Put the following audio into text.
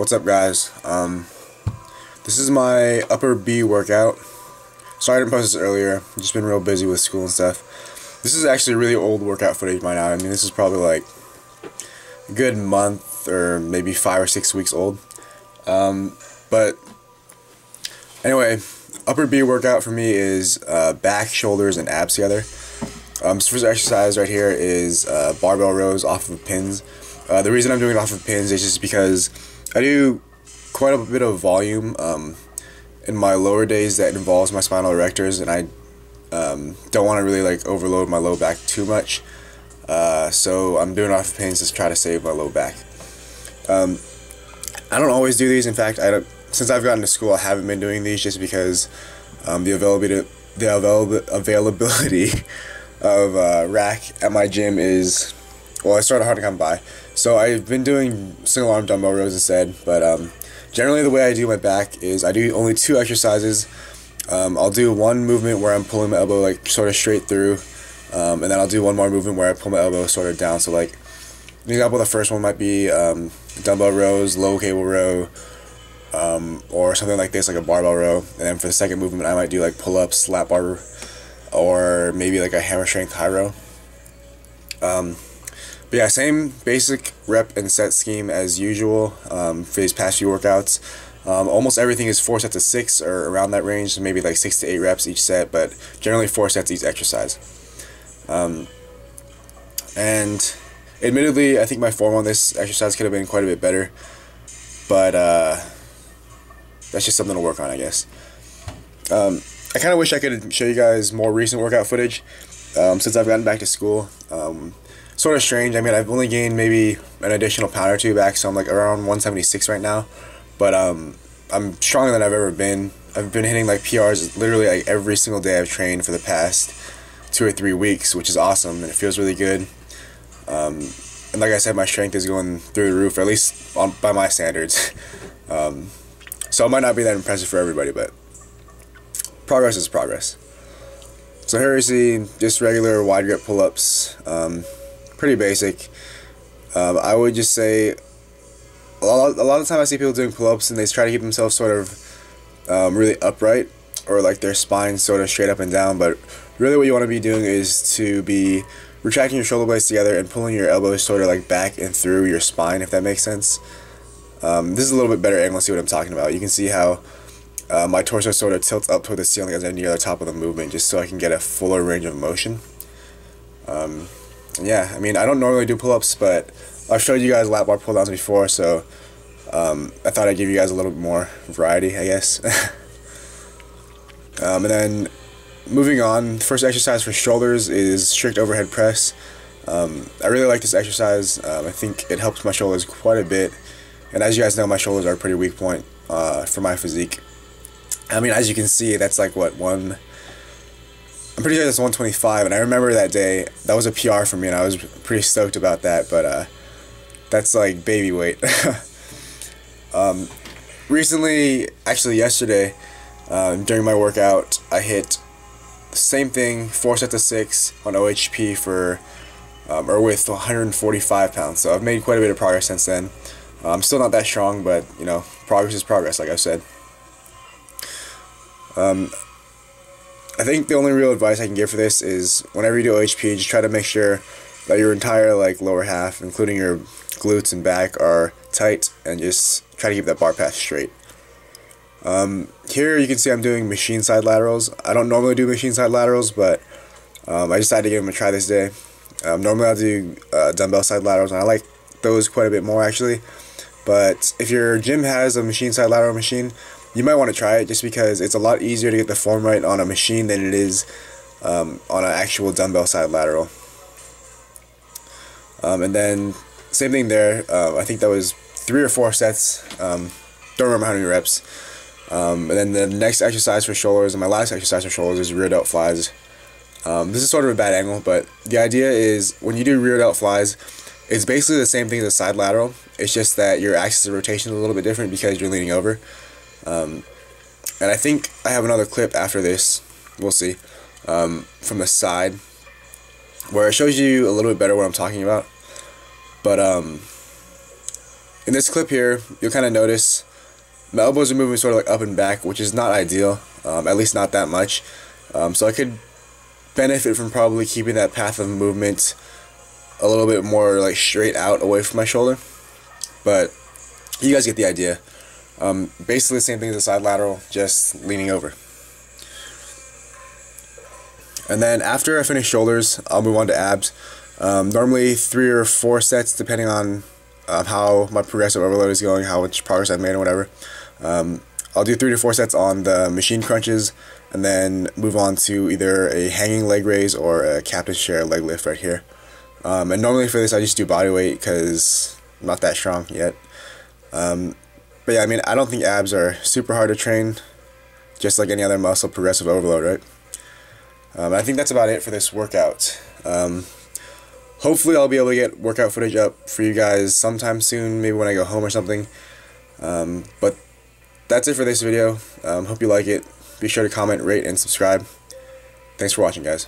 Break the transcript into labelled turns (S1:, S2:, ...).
S1: What's up, guys? This is my upper B workout. Sorry I didn't post this earlier. I've just been real busy with school and stuff. This is actually really old workout footage by now. I mean, this is probably like a good month or maybe 5 or 6 weeks old. But anyway, upper B workout for me is back, shoulders, and abs together. This first exercise right here is barbell rows off of pins. The reason I'm doing it off of pins is just because I do quite a bit of volume in my lower days that involves my spinal erectors, and I don't want to really like overload my low back too much. So I'm doing it off of pins to try to save my low back. I don't always do these. In fact, since I've gotten to school, I haven't been doing these just because the availability of rack at my gym is, well, it's sort of hard to come by. So I've been doing single arm dumbbell rows instead, but generally the way I do my back is I do only 2 exercises. I'll do one movement where I'm pulling my elbow like sort of straight through, and then I'll do one more movement where I pull my elbow sort of down. So like, an example, the first one might be dumbbell rows, low cable row, or something like this, like a barbell row. And then for the second movement, I might do like pull-ups, lat bar, or maybe like a hammer strength high row. But yeah, same basic rep and set scheme as usual for these past few workouts. Almost everything is 4 sets of 6 or around that range, so maybe like 6 to 8 reps each set, but generally 4 sets each exercise. And admittedly, I think my form on this exercise could have been quite a bit better, but that's just something to work on, I guess. I kind of wish I could show you guys more recent workout footage since I've gotten back to school. Sort of strange. I mean, I've only gained maybe an additional pound or 2 back, so I'm like around 176 right now. But I'm stronger than I've ever been. I've been hitting like PRs literally like every single day I've trained for the past 2 or 3 weeks, which is awesome, and it feels really good. And like I said, my strength is going through the roof, or at least by my standards. So it might not be that impressive for everybody, but progress is progress. So here you see just regular wide grip pull-ups. Pretty basic. I would just say a lot of the time I see people doing pull-ups and they try to keep themselves sort of really upright, or like their spine sort of straight up and down, but really what you want to be doing is to be retracting your shoulder blades together and pulling your elbows sort of like back and through your spine, if that makes sense. This is a little bit better angle to see what I'm talking about. You can see how my torso sort of tilts up toward the ceiling as I near the top of the movement, just so I can get a fuller range of motion. Yeah, I mean, I don't normally do pull-ups, but I've showed you guys lat bar pull-downs before, so I thought I'd give you guys a little bit more variety, I guess. And then moving on, the first exercise for shoulders is strict overhead press. I really like this exercise. I think it helps my shoulders quite a bit, and as you guys know, my shoulders are a pretty weak point for my physique. I mean, as you can see, that's like what, I'm pretty sure that's 125, and I remember that day, that was a PR for me, and I was pretty stoked about that, but that's like baby weight. Recently, actually yesterday, during my workout, I hit the same thing, 4 sets of 6 on OHP for, or with 145 pounds, so I've made quite a bit of progress since then. I'm still not that strong, but, you know, progress is progress, like I've said. I think the only real advice I can give for this is whenever you do OHP, just try to make sure that your entire like lower half, including your glutes and back, are tight, and just try to keep that bar path straight. Here you can see I'm doing machine side laterals. I don't normally do machine side laterals, but I decided to give them a try this day. Normally I'll do dumbbell side laterals, and I like those quite a bit more actually. But if your gym has a machine side lateral machine, you might want to try it, just because it's a lot easier to get the form right on a machine than it is on an actual dumbbell side lateral. And then same thing there. I think that was 3 or 4 sets. Don't remember how many reps. And then the next exercise for shoulders, and my last exercise for shoulders, is rear delt flies. This is sort of a bad angle, but the idea is when you do rear delt flies, it's basically the same thing as a side lateral. It's just that your axis of rotation is a little bit different because you're leaning over. And I think I have another clip after this, we'll see, from the side, where it shows you a little bit better what I'm talking about. But In this clip here, you'll kind of notice my elbows are moving sort of like up and back, which is not ideal, at least not that much. So I could benefit from probably keeping that path of movement a little bit more like straight out away from my shoulder. But you guys get the idea. Basically the same thing as a side lateral, just leaning over. And then after I finish shoulders, I'll move on to abs. Normally 3 or 4 sets, depending on how my progressive overload is going, how much progress I've made or whatever. I'll do 3 to 4 sets on the machine crunches, and then move on to either a hanging leg raise or a captain's chair leg lift right here. And normally for this I just do body weight because I'm not that strong yet. But yeah, I mean, I don't think abs are super hard to train, just like any other muscle, progressive overload, right? I think that's about it for this workout. Hopefully I'll be able to get workout footage up for you guys sometime soon, maybe when I go home or something. But that's it for this video. Hope you like it. Be sure to comment, rate, and subscribe. Thanks for watching, guys.